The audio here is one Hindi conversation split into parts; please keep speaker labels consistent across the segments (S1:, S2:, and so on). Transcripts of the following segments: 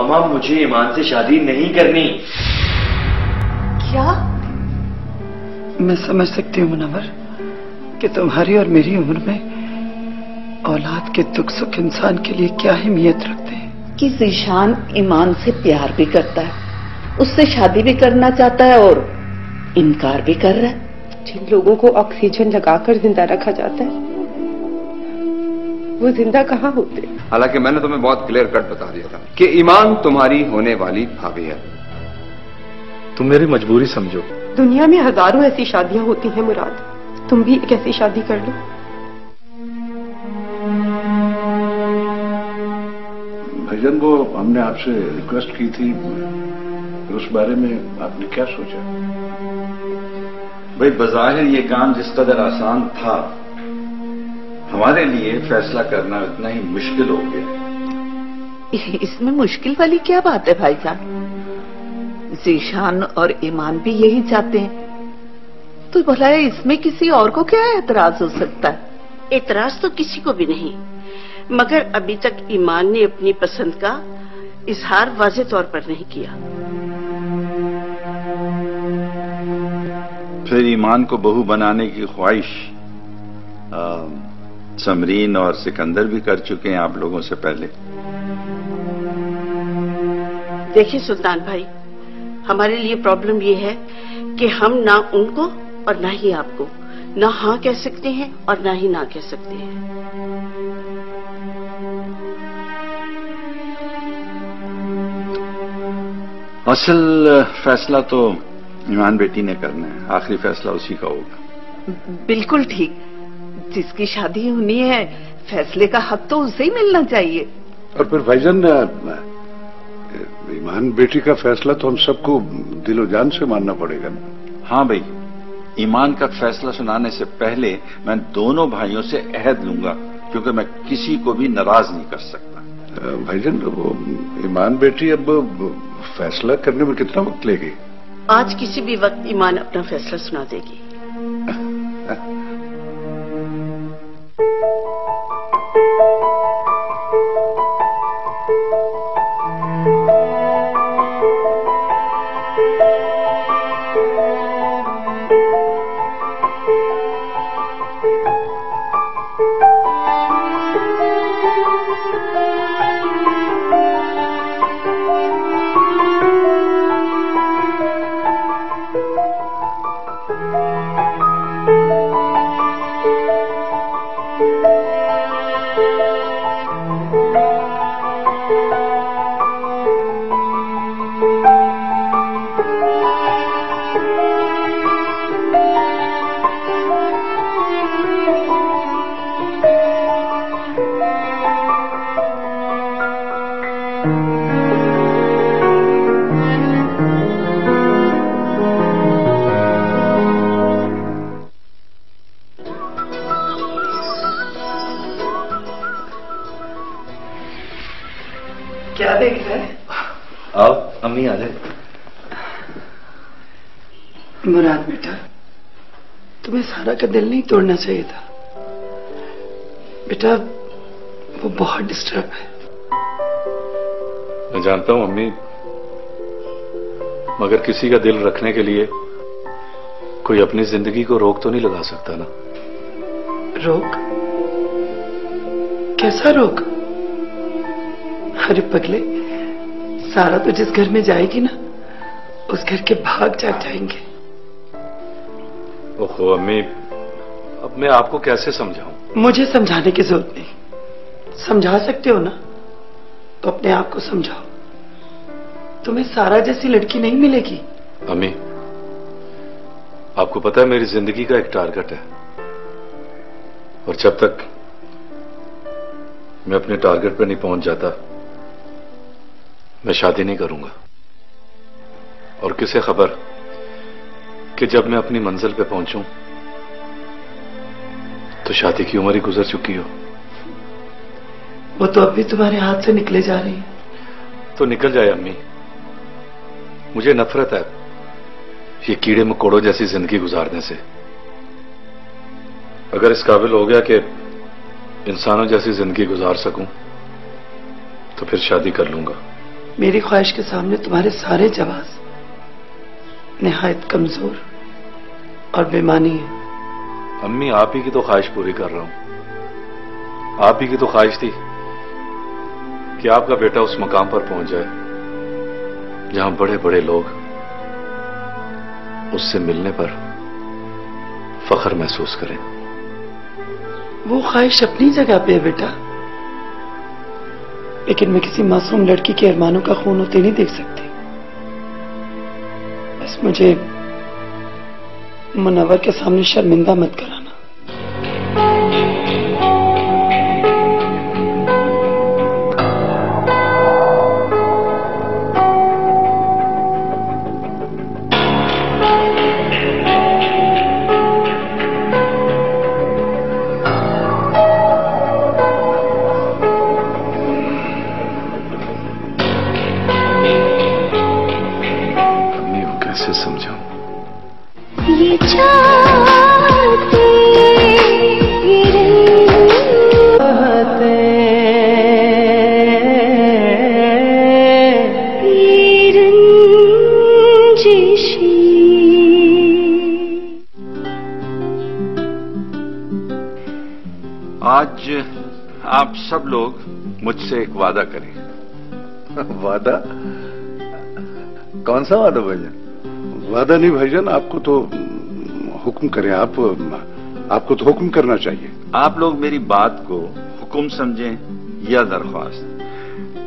S1: मामा मुझे ईमान से शादी नहीं करनी।
S2: क्या?
S3: मैं समझ सकती हूँ मुनव्वर कि तुम्हारी और मेरी उम्र में औलाद के दुख सुख इंसान के लिए क्या अहमियत रखते हैं।
S2: कि ज़ीशान ईमान से प्यार भी करता है, उससे शादी भी करना चाहता है और इनकार भी कर रहा है।
S4: जिन लोगों को ऑक्सीजन लगाकर जिंदा रखा जाता है वो जिंदा कहाँ होते?
S5: हालांकि मैंने तुम्हें बहुत क्लियर कट बता दिया था कि ईमान तुम्हारी होने वाली भाभी है।
S6: तुम मेरी मजबूरी समझो।
S4: दुनिया में हजारों ऐसी शादियां होती हैं मुराद, तुम भी एक ऐसी शादी कर लो।
S7: भाईजान, वो हमने आपसे रिक्वेस्ट की थी, उस बारे में आपने क्या सोचा?
S8: भाई बज़ाहिर ये काम जिस कदर आसान था, हमारे लिए फैसला करना इतना ही मुश्किल हो गया।
S2: इसमें मुश्किल वाली क्या बात है भाईजान? ज़ीशान और ईमान भी यही चाहते हैं, तो भला इसमें किसी और को क्या एतराज हो सकता है?
S9: एतराज तो किसी को भी नहीं, मगर अभी तक ईमान ने अपनी पसंद का इजहार वाज़ेह तौर पर नहीं किया।
S8: फिर ईमान को बहू बनाने की ख्वाहिश समरीन और सिकंदर भी कर चुके हैं आप लोगों से पहले।
S9: देखिए सुल्तान भाई, हमारे लिए प्रॉब्लम ये है कि हम ना उनको और ना ही आपको ना हाँ कह सकते हैं और ना ही ना कह सकते हैं।
S8: असल फैसला तो ईमान बेटी ने करना है, आखिरी फैसला उसी का होगा।
S2: बिल्कुल ठीक, जिसकी शादी होनी है फैसले का हक तो उसे ही मिलना चाहिए।
S7: और फिर भाईजान, ईमान बेटी का फैसला तो हम सबको दिलो जान से मानना पड़ेगा ना।
S8: हाँ भाई, ईमान का फैसला सुनाने से पहले मैं दोनों भाइयों से अहद लूंगा, क्योंकि मैं किसी को भी नाराज नहीं कर सकता।
S7: भाईजान, वो ईमान बेटी अब फैसला करने में कितना वक्त लेगी?
S9: आज किसी भी वक्त ईमान अपना फैसला सुना देगी।
S3: क्या देख रहे हैं?
S1: आओ अम्मी आ जाए।
S3: मुराद बेटा, तुम्हें सारा का दिल नहीं तोड़ना चाहिए था बेटा, वो बहुत डिस्टर्ब है।
S6: मैं जानता हूं अम्मी, मगर किसी का दिल रखने के लिए कोई अपनी जिंदगी को रोक तो नहीं लगा सकता ना।
S3: रोक? कैसा रोक? अरे पगले, सारा तो जिस घर में जाएगी ना, उस घर के भाग जाग जाएंगे।
S6: ओहो अम्मी, अब मैं आपको कैसे समझाऊं?
S3: मुझे समझाने की जरूरत नहीं, समझा सकते हो ना तो अपने आप को समझाओ। तुम्हें सारा जैसी लड़की नहीं मिलेगी।
S6: अम्मी, आपको पता है मेरी जिंदगी का एक टारगेट है, और जब तक मैं अपने टारगेट पर नहीं पहुंच जाता मैं शादी नहीं करूंगा। और किसे खबर कि जब मैं अपनी मंजिल पे पहुंचूं तो शादी की उम्र ही गुजर चुकी हो।
S3: वो तो अब भी तुम्हारे हाथ से निकले जा रही है।
S6: तो निकल जाए अम्मी, मुझे नफरत है ये कीड़े मकोड़ों जैसी जिंदगी गुजारने से। अगर इस काबिल हो गया कि इंसानों जैसी जिंदगी गुजार सकूं तो फिर शादी कर लूंगा।
S3: मेरी ख्वाहिश के सामने तुम्हारे सारे जवाब निहायत कमजोर और बेमानी है।
S6: अम्मी, आप ही की तो ख्वाहिश पूरी कर रहा हूं। आप ही की तो ख्वाहिश थी कि आपका बेटा उस मकाम पर पहुंच जाए जहां बड़े बड़े लोग उससे मिलने पर फख्र महसूस करें।
S3: वो ख्वाहिश अपनी जगह पे है बेटा, लेकिन मैं किसी मासूम लड़की के अरमानों का खून होते नहीं देख सकती। बस मुझे मुनव्वर के सामने शर्मिंदा मत कराना।
S8: आज आप सब लोग मुझसे एक वादा करें।
S7: वादा? कौन सा वादा भाईजान? वादा नहीं भाईजान, आपको तो हुक्म करें। आपको तो हुक्म करना चाहिए।
S8: आप लोग मेरी बात को हुक्म समझें या दरख्वास्त।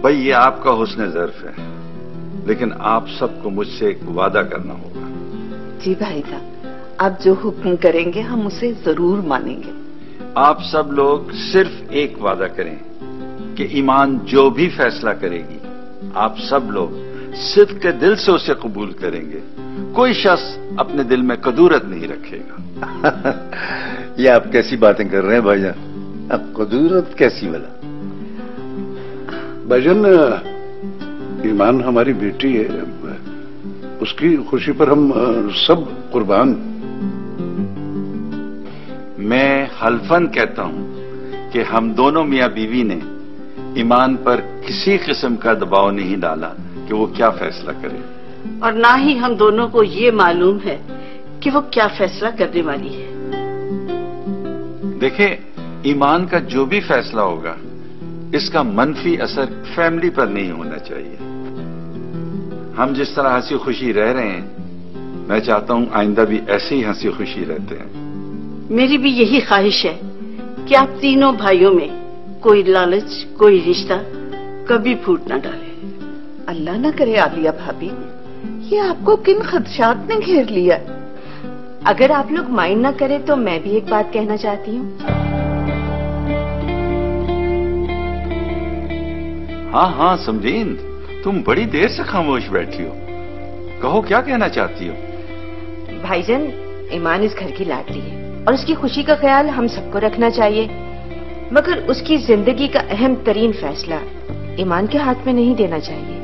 S8: भाई, ये आपका हुस्न ज़र्फ है, लेकिन आप सबको मुझसे एक वादा करना होगा।
S2: जी भाई साहब, आप जो हुक्म करेंगे हम उसे जरूर मानेंगे।
S8: आप सब लोग सिर्फ एक वादा करें कि ईमान जो भी फैसला करेगी, आप सब लोग सिद्क़ के दिल से उसे कबूल करेंगे। कोई शख्स अपने दिल में कदूरत नहीं रखेगा।
S10: ये आप कैसी बातें कर रहे हैं भाईजान? अब कदूरत कैसी वाला?
S7: भाईजान, ईमान हमारी बेटी है, उसकी खुशी पर हम सब कुर्बान।
S8: मैं हल्फन कहता हूं कि हम दोनों मियां बीवी ने ईमान पर किसी किस्म का दबाव नहीं डाला कि वो क्या फैसला करे,
S9: और ना ही हम दोनों को ये मालूम है कि वो क्या फैसला करने वाली है।
S8: देखें, ईमान का जो भी फैसला होगा, इसका मनफी असर फैमिली पर नहीं होना चाहिए। हम जिस तरह हंसी खुशी रह रहे हैं, मैं चाहता हूं आइंदा भी ऐसे ही हंसी खुशी रहते हैं।
S9: मेरी भी यही ख्वाहिश है कि आप तीनों भाइयों में कोई लालच, कोई रिश्ता कभी फूट ना डाले।
S2: अल्लाह न करे आलिया भाभी, ये आपको किन खदशात ने घेर लिया?
S4: अगर आप लोग माइंड ना करें तो मैं भी एक बात कहना चाहती हूँ।
S8: हाँ हाँ समरीन, तुम बड़ी देर से खामोश बैठी हो। कहो, क्या कहना चाहती हो?
S4: भाईजान, ईमान इस घर की लाडली है और उसकी खुशी का ख्याल हम सबको रखना चाहिए, मगर उसकी जिंदगी का अहम तरीन फैसला ईमान के हाथ में नहीं देना चाहिए।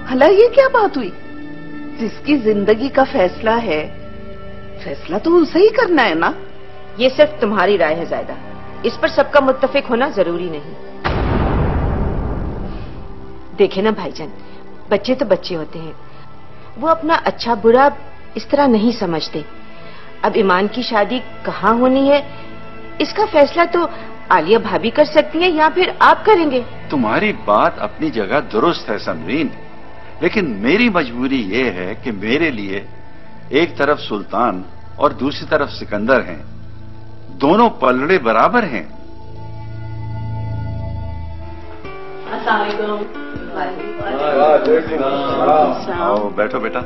S2: भला ये क्या बात हुई? जिसकी जिंदगी का फैसला है, फैसला तो उसे ही करना है ना।
S4: ये सिर्फ तुम्हारी राय है ज़ायदा, इस पर सबका मुत्तफिक होना जरूरी नहीं। देखे ना भाईजान, बच्चे तो बच्चे होते हैं, वो अपना अच्छा बुरा इस तरह नहीं समझते। अब ईमान की शादी कहाँ होनी है, इसका फैसला तो आलिया भाभी कर सकती है या फिर आप करेंगे।
S8: तुम्हारी बात अपनी जगह दुरुस्त है समरीन, लेकिन मेरी मजबूरी ये है कि मेरे लिए एक तरफ सुल्तान और दूसरी तरफ सिकंदर हैं। दोनों पलड़े बराबर हैं। आओ बैठो बेटा।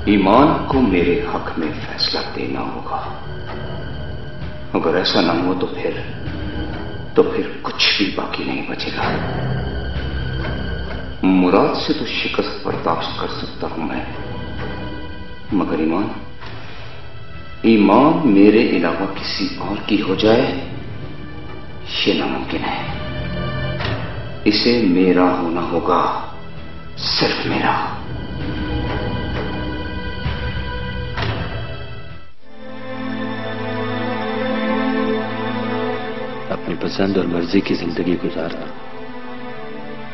S11: ईमान को मेरे हक में फैसला देना होगा। अगर ऐसा ना हो तो फिर कुछ भी बाकी नहीं बचेगा। मुराद से तो शिकस्त बर्दाश्त कर सकता हूं मैं, मगर ईमान मेरे अलावा किसी और की हो जाए, ये नामुमकिन है। इसे मेरा होना होगा, सिर्फ मेरा।
S1: पसंद और मर्जी की जिंदगी गुजारना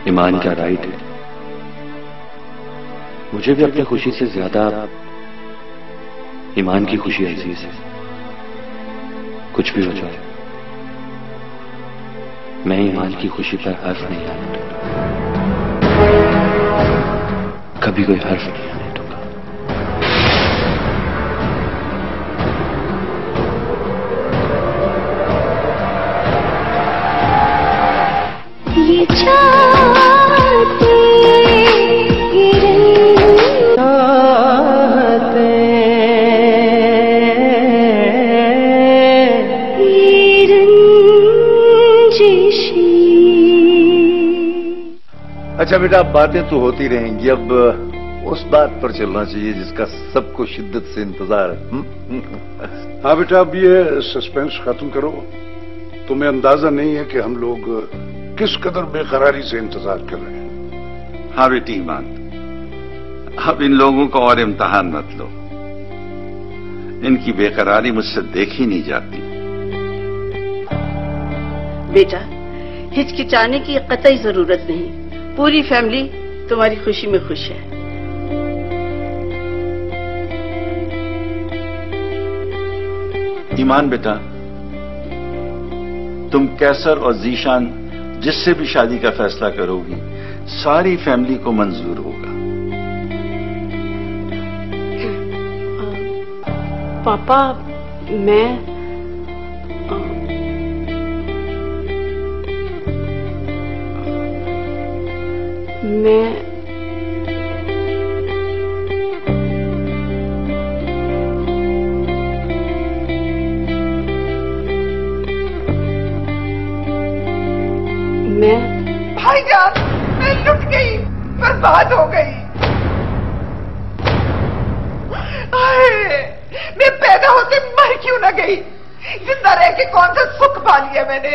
S1: ईमान का राइट है। मुझे भी अपनी खुशी से ज्यादा ईमान की खुशी अजीज है। कुछ भी हो जाए, मैं ईमान की खुशी पर हर्फ नहीं आने दूंगा, कभी कोई हर्फ नहीं आने दूंगा।
S12: ये चाहते
S10: अच्छा बेटा, अब बातें तो होती रहेंगी, अब उस बात पर चलना चाहिए जिसका सबको शिद्दत से इंतजार है।
S7: हाँ बेटा, अब ये सस्पेंस खत्म करो। तुम्हें अंदाजा नहीं है कि हम लोग किस कदर बेकरारी से इंतजार कर रहे हैं।
S8: हाँ बेटी ईमान, अब इन लोगों को और इम्तिहान मत लो। इनकी बेकरारी मुझसे देखी नहीं जाती।
S9: बेटा, हिचकिचाने की कतई जरूरत नहीं। पूरी फैमिली तुम्हारी खुशी में खुश है।
S8: ईमान बेटा, तुम कैसर और जीशान जिससे भी शादी का फैसला करोगी, सारी फैमिली को मंजूर होगा।
S9: पापा, मैं
S2: भाईजान, मैं लुट गई, बर्बाद हो गई। मैं पैदा होते मर क्यों न गई? जिंदा रह के कौन सा सुख पा लिया मैंने।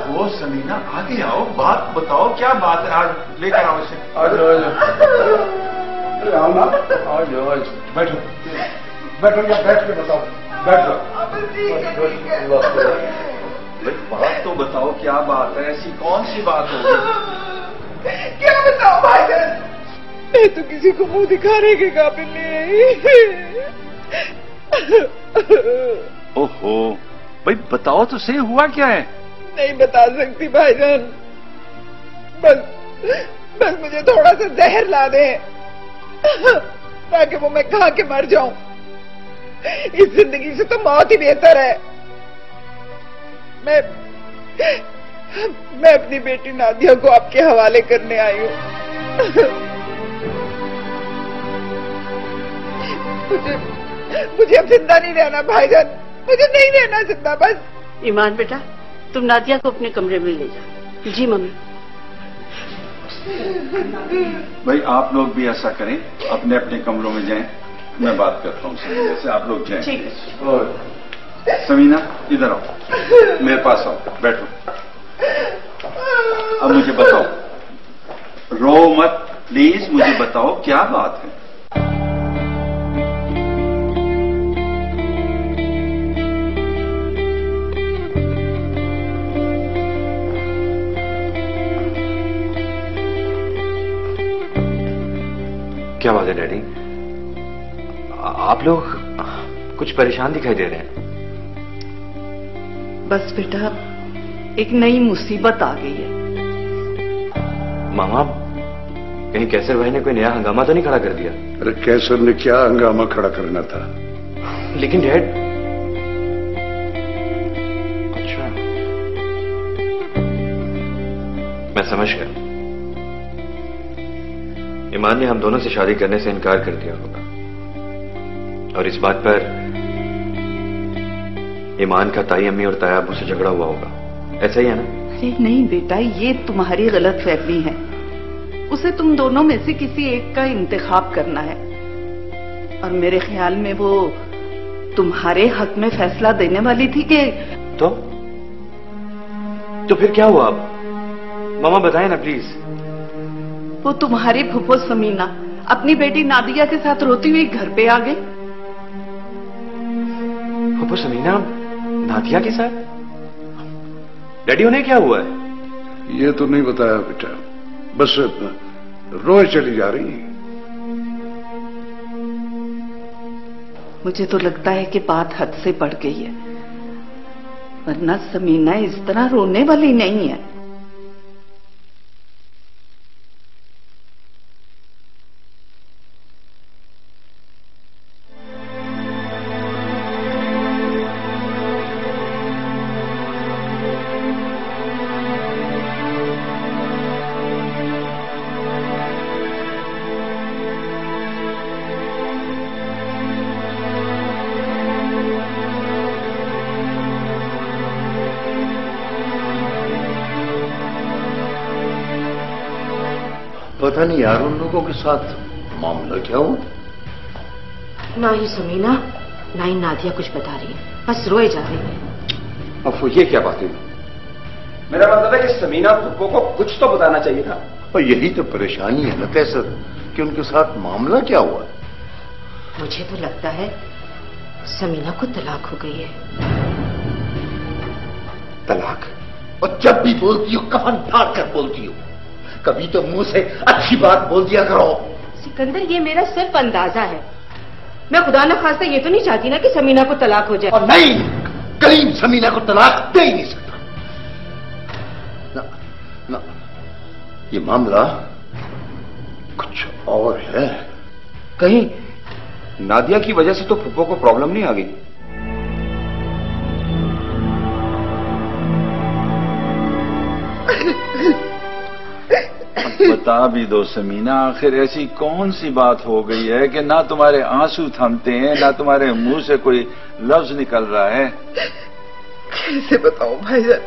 S8: वो समीना, आगे आओ, बात बताओ, क्या बात है? आज लेकर आओ इसे।
S7: आ जाओ ना, आ जाओ, बैठो बैठो, या बैठ के बताओ, बैठ जाओ।
S8: बात तो बताओ, क्या बात है? ऐसी कौन सी बात होगी?
S2: क्या बताओ भाईजान, मैं तो किसी को मुंह दिखाने के काबिल नहीं।
S8: ओहो, भाई बताओ तो सही, हुआ क्या है?
S2: नहीं बता सकती भाईजान, बस मुझे थोड़ा सा जहर ला दे ताकि वो मैं खा के मर जाऊं। इस जिंदगी से तो मौत ही बेहतर है। मैं अपनी बेटी नादिया को आपके हवाले करने आई हूं। मुझे अब जिंदा नहीं रहना भाईजान, मुझे नहीं रहना जिंदा। बस
S9: ईमान बेटा, तुम नादिया को अपने कमरे में ले जाओ। जी मम्मी।
S8: भाई आप लोग भी ऐसा करें, अपने अपने कमरों में जाएं, मैं बात करता हूँ समीना से। आप लोग जाएं।
S9: ठीक है।
S8: समीना, इधर आओ, मेरे पास आओ, बैठो। अब मुझे बताओ, रो मत प्लीज, मुझे बताओ क्या बात है?
S1: क्या बात है डैडी? आप लोग कुछ परेशान दिखाई दे रहे हैं।
S2: बस बेटा, एक नई मुसीबत आ गई है।
S1: मामा, कहीं कैसर भाई ने कोई नया हंगामा तो नहीं खड़ा कर दिया?
S7: अरे कैसर ने क्या हंगामा खड़ा करना था?
S1: लेकिन डैड। अच्छा, मैं समझ गया। ईमान ने हम दोनों से शादी करने से इनकार कर दिया होगा, और इस बात पर ईमान का ताई अम्मी और ताया अब्बू से झगड़ा हुआ होगा। ऐसा ही है ना?
S2: अरे नहीं बेटा, ये तुम्हारी गलत फहमी है। उसे तुम दोनों में से किसी एक का इंतखाब करना है, और मेरे ख्याल में वो तुम्हारे हक में फैसला देने वाली थी कि
S1: तो फिर क्या हुआ? अब मामा बताएं ना प्लीज।
S2: वो तुम्हारी फुफो समीना अपनी बेटी नादिया के साथ रोती हुई घर पे आ गई।
S1: फुफो समीना नादिया के साथ? डैडी उन्हें क्या हुआ है?
S7: ये तो नहीं बताया बेटा, बस रोए चली जा रही है।
S2: मुझे तो लगता है कि बात हद से बढ़ गई है, वरना समीना इस तरह रोने वाली नहीं है।
S10: पता नहीं यार उन लोगों के साथ मामला क्या हुआ।
S4: ना ही समीना ना ही नादिया कुछ बता रही है, बस रोए जा रही है।
S5: अब वो ये क्या बातें? मेरा मतलब है कि समीना फुप्पो को कुछ तो बताना चाहिए था।
S10: और यही तो परेशानी है ना कैसर, कि उनके साथ मामला क्या हुआ।
S4: मुझे तो लगता है समीना को तलाक हो गई है।
S5: तलाक?
S10: और जब भी बोलती हो कफन फाड़ कर बोलती हो, कभी तो मुंह से अच्छी बात बोल दिया करो।
S4: सिकंदर, ये मेरा सिर्फ अंदाजा है, मैं खुदा न खास्ता ये तो नहीं चाहती ना कि समीना को तलाक हो जाए।
S10: और नहीं, कलीम समीना को तलाक दे ही नहीं सकता ना, ना, ये मामला कुछ और है।
S5: कहीं नादिया की वजह से तो फुप्पो को प्रॉब्लम नहीं आ गई?
S8: बता भी दो समीना, आखिर ऐसी कौन सी बात हो गई है कि ना तुम्हारे आंसू थमते हैं ना तुम्हारे मुंह से कोई लफ्ज निकल रहा है।
S3: कैसे बताऊं भाईजान,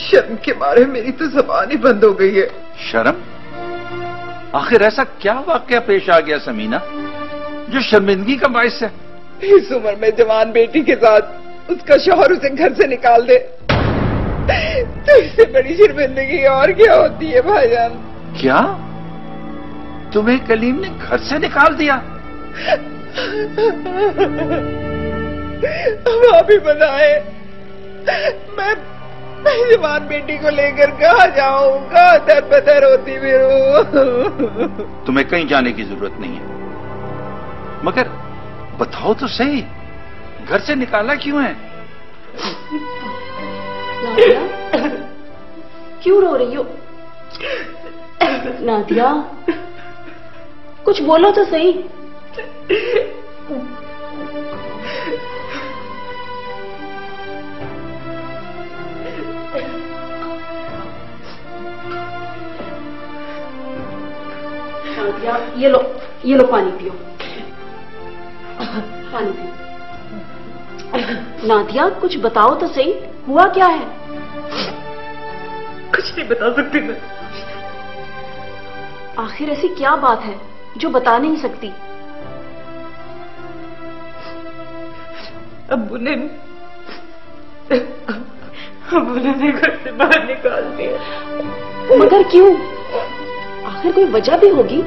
S3: शर्म के मारे मेरी तो जबान ही बंद हो गई है।
S8: शर्म? आखिर ऐसा क्या वाकया पेश आ गया समीना जो शर्मिंदगी का बायस है?
S3: इस उम्र में जवान बेटी के साथ उसका शौहर उसे घर से निकाल दे तो इससे बड़ी शर्मिंदगी और क्या होती है भाईजान।
S8: क्या तुम्हें कलीम ने घर से निकाल दिया?
S3: अब आप ही बताए, मैं जवान बेटी को लेकर कहाँ जाऊं, कहाँ दर बदर होती फिरूं।
S8: तुम्हें कहीं जाने की जरूरत नहीं है, मगर बताओ तो सही, घर से निकाला क्यों है?
S9: नादिया, क्यों रो रही हो? नादिया, कुछ बोलो तो सही। नादिया, ये लो पानी पियो, पानी पियो। नादिया, कुछ बताओ तो सही, हुआ क्या है?
S2: कुछ नहीं बता सकती मैं।
S9: आखिर ऐसी क्या बात है जो बता नहीं सकती?
S2: अब्बू ने घर से बाहर निकाल दिया।
S9: मगर क्यों? आखिर कोई वजह भी होगी।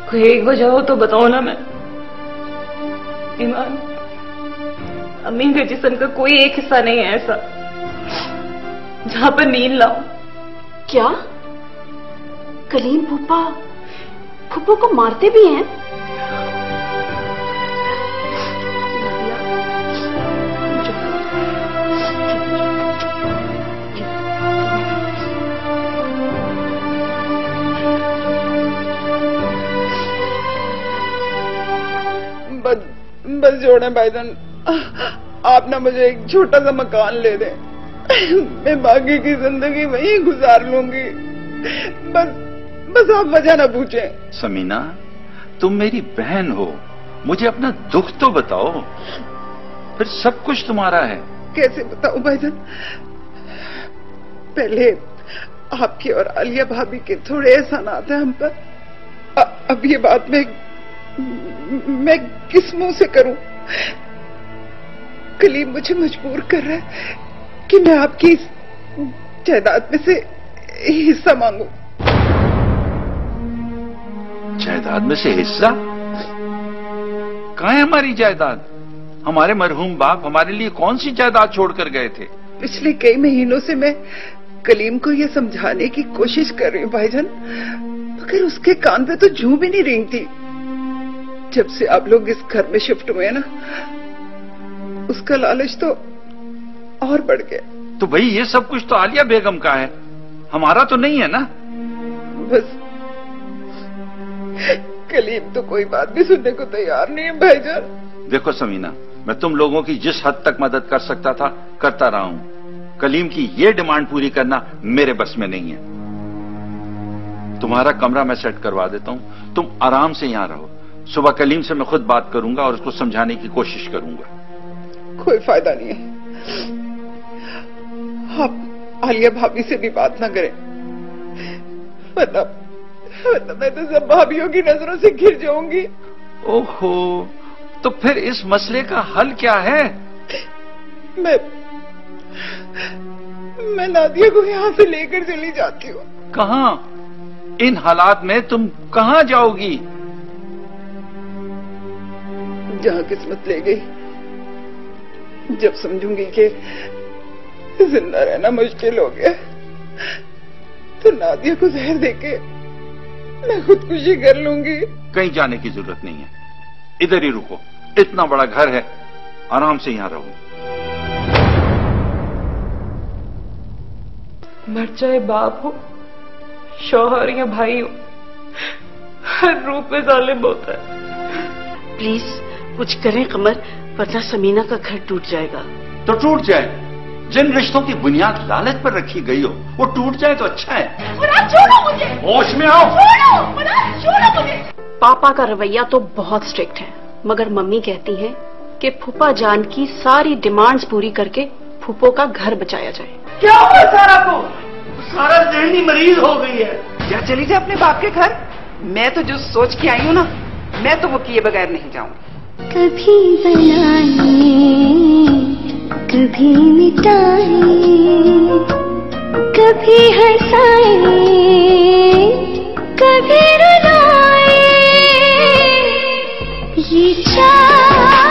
S2: कोई एक वजह हो तो बताओ ना। मैं ईमान, अम्मी के जिस्म का कोई एक हिस्सा नहीं है ऐसा जहां पर नींद लाऊं।
S9: क्या कलीम फूफा को मारते भी हैं?
S3: बस जोड़े भाईजान, आप ना मुझे एक छोटा सा मकान ले दें, मैं बाकी की जिंदगी वहीं गुजार लूंगी। बस आप वजह ना पूछें।
S8: समीना, तुम मेरी बहन हो, मुझे अपना दुख तो बताओ, फिर सब कुछ तुम्हारा है।
S3: कैसे बताऊं भाईजान? पहले आपके और आलिया भाभी के थोड़े एहसानात हैं हम पर। अब ये बात मैं किस मुंह से करूं? कलीम मुझे मजबूर कर रहा है कि मैं आपकी इस जायदाद में से हिस्सा मांगू।
S8: जायदाद में से हिस्सा? कहाँ है हमारी जायदाद? हमारे मरहूम बाप हमारे लिए कौन सी जायदाद छोड़कर गए थे?
S3: पिछले कई महीनों से मैं कलीम को ये समझाने की कोशिश कर रही हूँ भाईजान, मगर उसके कान पे तो जूं भी नहीं रेंगती। जब से आप लोग इस घर में शिफ्ट हुए ना, उसका लालच तो और बढ़ गया।
S8: तो भाई ये सब कुछ तो आलिया बेगम का है, हमारा तो नहीं है ना।
S3: बस कलीम तो कोई बात भी सुनने को तैयार नहीं है भाईजान।
S8: देखो समीना, मैं तुम लोगों की जिस हद तक मदद कर सकता था करता रहा हूं। कलीम की ये डिमांड पूरी करना मेरे बस में नहीं है। तुम्हारा कमरा मैं सेट करवा देता हूं, तुम आराम से यहां रहो। सुबह कलीम से मैं खुद बात करूंगा और उसको समझाने की कोशिश करूंगा।
S3: कोई फायदा नहीं है, आप आलिया भाभी से भी बात ना करें, वरना मैं तो सब भाभीयों की नजरों से घिर जाऊंगी।
S8: ओहो, तो फिर इस मसले का हल क्या है? मैं नादिया को यहां से लेकर चली जाती हूँ। कहां? इन हालात में तुम कहां जाओगी?
S3: जहां किस्मत ले गई। जब समझूंगी कि जिंदा रहना मुश्किल हो गया, तो नादिया को जहर देके मैं खुदकुशी कर लूंगी।
S8: कहीं जाने की जरूरत नहीं है, इधर ही रुको। इतना बड़ा घर है, आराम से यहां रहो।
S13: मर चाहे बाप हो, शौहर या भाई हो, हर रूप में जालिम होता है।
S9: प्लीज कुछ करें कमर, वरना समीना का घर टूट जाएगा।
S8: तो टूट जाए। जिन रिश्तों की बुनियाद लालच पर रखी गई हो वो टूट जाए तो अच्छा है।
S12: मुराद छोड़ो मुझे।
S8: होश में आओ।
S12: छोड़ो मुराद, छोड़ो मुझे।
S9: पापा का रवैया तो बहुत स्ट्रिक्ट है, मगर मम्मी कहती हैं कि फूफा जान की सारी डिमांड्स पूरी करके फूफो का घर बचाया जाए।
S12: क्या हुआ सारा को? सारा जहनी मरीज हो गई है।
S2: क्या चली जाए अपने बाप के घर? मैं तो जो सोच के आई हूँ ना, मैं तो वो किए बगैर नहीं जाऊंगी।
S12: कभी बनाए कभी मिटाए, कभी हंसाए कभी रुलाए, ये चाह